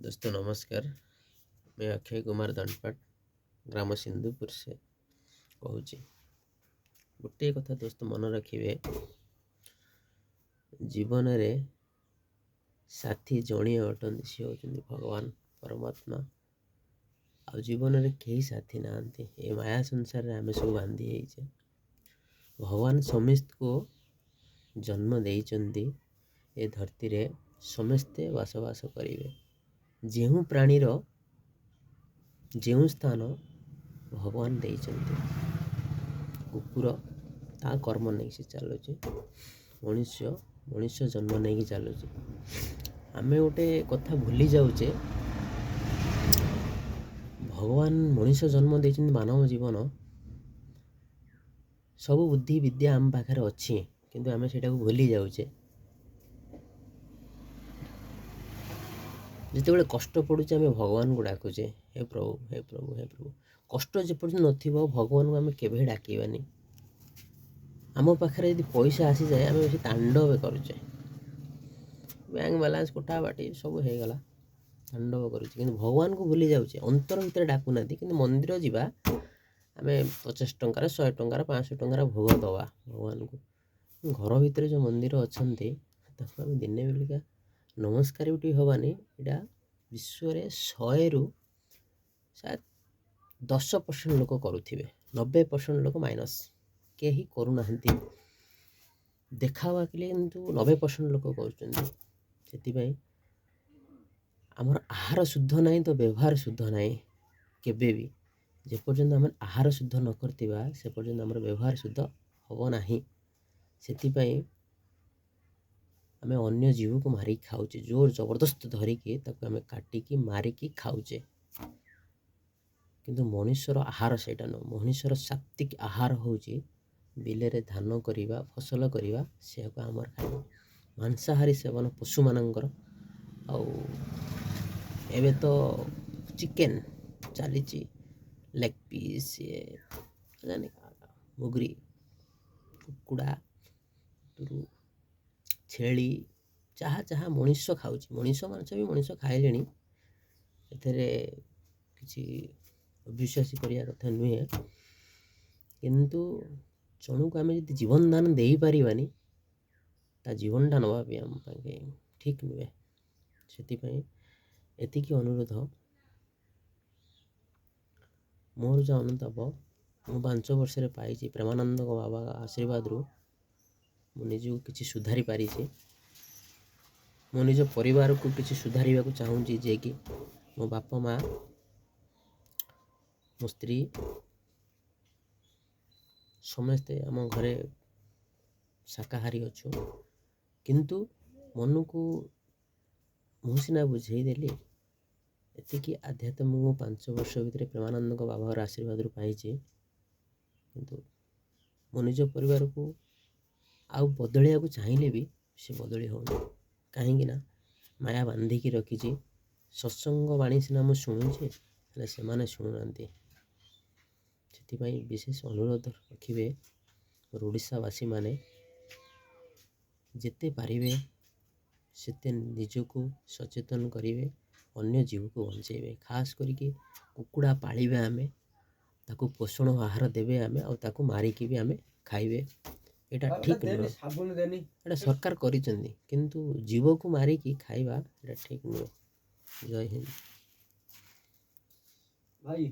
दोस्तों नमस्कार। मैं अक्षय कुमार दंडपाट ग्राम सिंधुपुर से कहूँ। गोटे कथा दोस्त मन रखिए, जीवन रे साथी जड़िए अटंती सी होचंदी भगवान परमात्मा। आ जीवन रे कई साथी नांती। ए माया संसार रे आमे सब बांधी होइछे। भगवान समस्त को जन्म देइचंदी। ए धरती रे समस्ते बसवास करिवे। जेहू प्राणीर जेहू स्थान भगवान देइचंती। कुकुर ता कर्म नहीं से चलुचे, मनुष्य जन्म नहीं चलुचे। आमे गोटे कथा भूली जाऊचे, भगवान मनुष्य जन्म देइचंती मानव जीवन सब बुद्धि विद्या आम पाखरे अच्छी, किंतु आमे सेटा को भूली जाऊचे। जिते कष्ट पड़ुचे आम भगवान को डाकुचे, हे प्रभु हे प्रभु हे प्रभु। कष्ट जेपर्यंत नथिबो भगवान को आम केबे डाकिबानी। आम पाखरे यदि पैसा आसी जाए आम बेसी तांडव करुचे। बैंक बैलेंस कोठा बाटी सब हो गला, तांडव करुचे, किंतु भगवान को भूली जाऊचे। अंतर भीतर डाकू ना, किंतु मंदिर जीवा आम 50 टंकार 100 टंकार 500 टंकार भोग दवा भगवान को। घर भितर जो मंदिर अच्छे आम दिने बेलिका नमस्कार भी हवानी। यहाँ विश्व 100 रु शायद 10% लोक करुथिबे, 90% लोक माइनस केही करूना। देखावा के लिए किंतु 90% लोक कर। आमर आहार शुद्ध नहीं तो व्यवहार शुद्ध नहीं। केबे भी जे पर्यंत आम आहार शुद्ध न करथिबा से पर्यंत आमर व्यवहार शुद्ध हबो नाही। सेतिपई आमे अन्य जीव को मारिक खाऊचे, जोर जबरदस्त धरिकी ताको आमे काटिकी मारिकी खाऊचे। किंतु मनुष्यर आहार सेटा न। मनुष्यर सात्विक आहार होची बिले रे धान करिबा, फसल करिबा, से को आमर खाइबा। मांसाहारी सेवन पशु मानंकर। आउ एबे तो चिकेन चलीची, लेग पीस, ये जाने मुगरी, कुकुड़ा, तुरु, छेली, जहाँ जहाँ मनुष्य खाऊची। मनुष्य मांस भी मनुष्य खाइलेनी। एथरे किछि अविश्वासी करिया कथा नुहे, किंतु जणु को आमे यदि जीवन दान देई पारिबानी ता जीवन दान नवा भी आम पाके ठीक नुहे। सेतिपई एतिकी अनुरोध, मोर जो अनुताप मु 5 वर्ष रे पाइछि प्रेमानंद बाबा आशीर्वाद रु मु निजु किछि सुधारी पारिछि। मो निज परिवार को किसी सुधारिबा को चाहूँगी, जे कि मो बापा माँ मो स्त्री समस्ते आम घरे शाकाहारी अच्छु। किंतु मन को मुझना बुझे देली एतिकी आध्यात्म मु 5 वर्ष भितर प्रेमानंद बाबा आशीर्वाद रु पाइछि। किंतु मो निज परिवार को आउ बदलिया को चाहिए भी से बदली हो कहीं माया बांधिकी रखी। सत्संग बाणी सीना मुझे शुणुचे से माने शुणुना। से विशेष अनुरोध रखिए, ओडिशावासी माने जिते पारिबे सेते निजको सचेतन करिवे, अन्य जीव को बंचेबे। खास करके कुकुड़ा पालिबे, आमे ताकू पोषण आहार देबे, आमे और ताकू मारिकी भी आमे खाइबे। एटा ठीक नुह। एटा सरकार करिचंदी, किंतु जीव को मारिकी खाइबा एटा ठीक नुह। जय हिंद भाई।